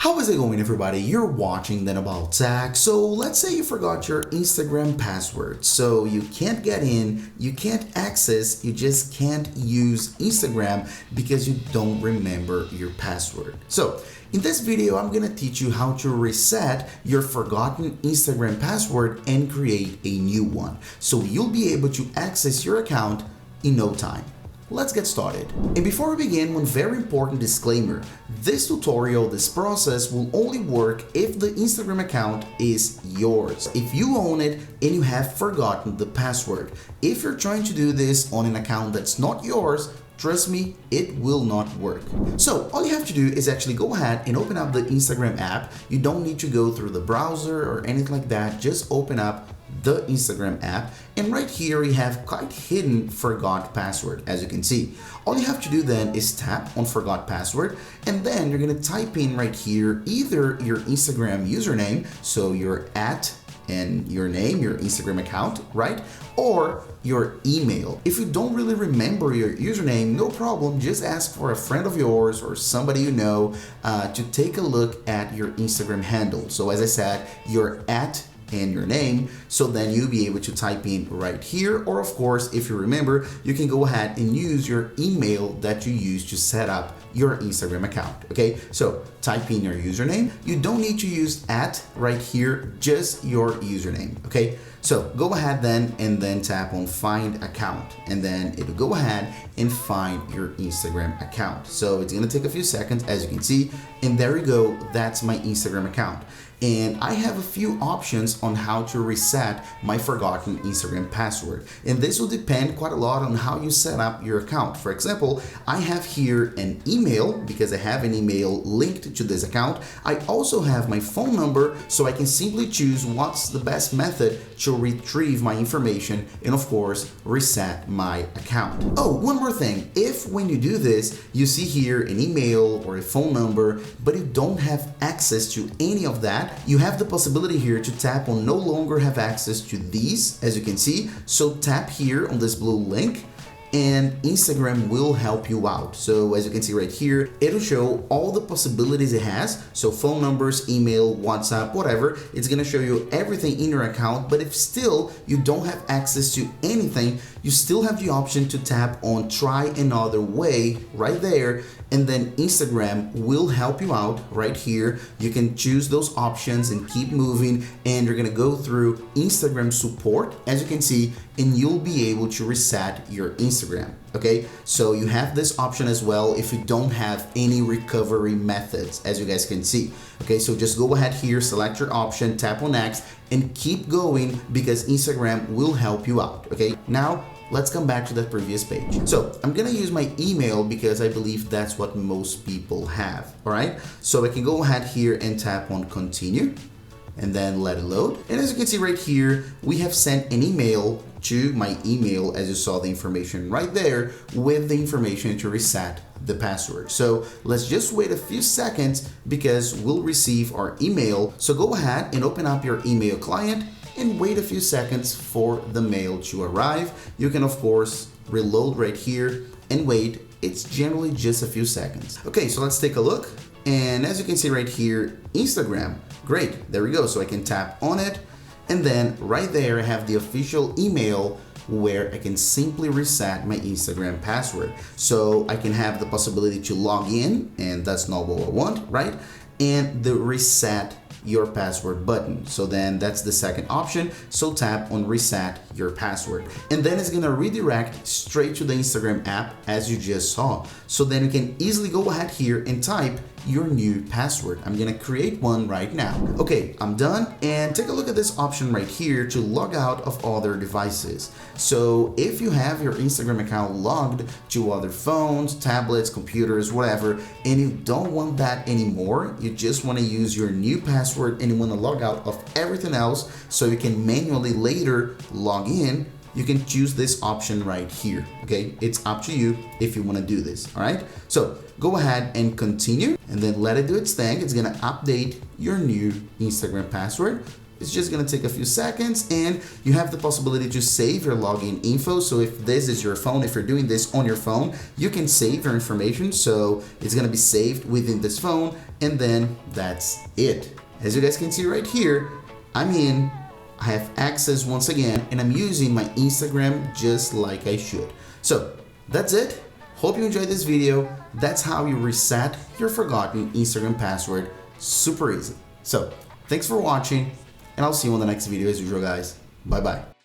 How is it going, everybody? You're watching Then About Tech. So let's say you forgot your Instagram password. So you can't get in, you can't access, you just can't use Instagram because you don't remember your password. So in this video, I'm gonna teach you how to reset your forgotten Instagram password and create a new one. So you'll be able to access your account in no time. Let's get started. And before we begin, one very important disclaimer. This tutorial, this process will only work if the Instagram account is yours. If you own it and you have forgotten the password. If you're trying to do this on an account that's not yours, trust me, it will not work. So all you have to do is actually go ahead and open up the Instagram app. You don't need to go through the browser or anything like that. Just open up the Instagram app, and right here we have quite hidden forgot password. As you can see, all you have to do then is tap on forgot password, and then you're gonna type in right here either your Instagram username, so your @ and your name, your Instagram account, right? Or your email. If you don't really remember your username, no problem, just ask for a friend of yours or somebody you know to take a look at your Instagram handle. So as I said, your @ and your name, so then you'll be able to type in right here, or of course, if you remember, you can go ahead and use your email that you use to set up your Instagram account. Okay, so type in your username. You don't need to use @ right here, just your username. Okay, so go ahead then and then tap on find account, and then it'll go ahead and find your Instagram account. So it's gonna take a few seconds, as you can see, and there you go, that's my Instagram account. And I have a few options on how to reset my forgotten Instagram password. And this will depend quite a lot on how you set up your account. For example, I have here an email because I have an email linked to this account. I also have my phone number, so I can simply choose what's the best method to retrieve my information and of course, reset my account. Oh, one more thing. If when you do this, you see here an email or a phone number, but you don't have access to any of that, you have the possibility here to tap on no longer have access to these, as you can see. So tap here on this blue link and Instagram will help you out. So as you can see right here, it'll show all the possibilities it has. So phone numbers, email, WhatsApp, whatever. It's gonna show you everything in your account, but if still you don't have access to anything, you still have the option to tap on try another way right there, and then Instagram will help you out right here. You can choose those options and keep moving, and you're gonna go through Instagram support, as you can see, and you'll be able to reset your Instagram. Okay, so you have this option as well if you don't have any recovery methods, as you guys can see. Okay, so just go ahead here, select your option, tap on next, and keep going because Instagram will help you out. Okay, now let's come back to that previous page. So I'm gonna use my email because I believe that's what most people have. All right, so I can go ahead here and tap on continue and then let it load. And as you can see right here, we have sent an email to my email, as you saw the information right there with the information to reset the password. So let's just wait a few seconds because we'll receive our email. So go ahead and open up your email client and wait a few seconds for the mail to arrive. You can of course reload right here and wait. It's generally just a few seconds. Okay, so let's take a look. And as you can see right here, Instagram, great, there we go. So I can tap on it, and then right there I have the official email where I can simply reset my Instagram password. So I can have the possibility to log in, and that's not what I want, right? And the reset your password button. So then that's the second option. So tap on reset your password, and then it's gonna redirect straight to the Instagram app as you just saw. So then you can easily go ahead here and type your new password. I'm gonna create one right now. Okay, I'm done, and take a look at this option right here to log out of other devices. So if you have your Instagram account logged to other phones, tablets, computers, whatever, and you don't want that anymore, you just wanna use your new password and you wanna log out of everything else so you can manually later log in, you can choose this option right here. Okay, it's up to you if you want to do this. All right, so go ahead and continue and then let it do its thing. It's gonna update your new Instagram password. It's just gonna take a few seconds, and you have the possibility to save your login info. So if this is your phone, if you're doing this on your phone, you can save your information. So it's gonna be saved within this phone, and then that's it. As you guys can see right here, I'm in, I have access once again, and I'm using my Instagram just like I should. So that's it. Hope you enjoyed this video. That's how you reset your forgotten Instagram password. Super easy. So thanks for watching, and I'll see you on the next video as usual, guys. Bye bye.